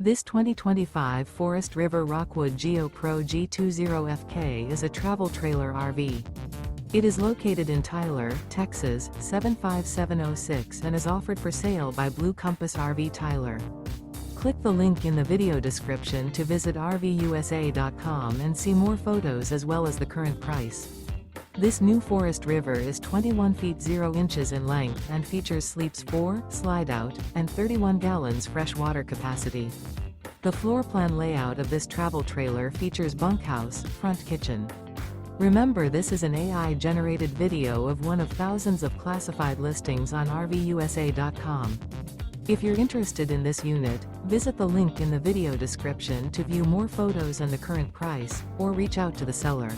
This 2025 Forest River Rockwood Geo Pro G20FK is a travel trailer RV. It is located in Tyler, Texas, 75706 and is offered for sale by Blue Compass RV Tyler. Click the link in the video description to visit RVUSA.com and see more photos as well as the current price. This new Forest River is 21 feet 0 inches in length and features sleeps 4, slide-out, and 31 gallons fresh water capacity. The floor plan layout of this travel trailer features bunkhouse, front kitchen. Remember, this is an AI-generated video of one of thousands of classified listings on RVUSA.com. If you're interested in this unit, visit the link in the video description to view more photos and the current price, or reach out to the seller.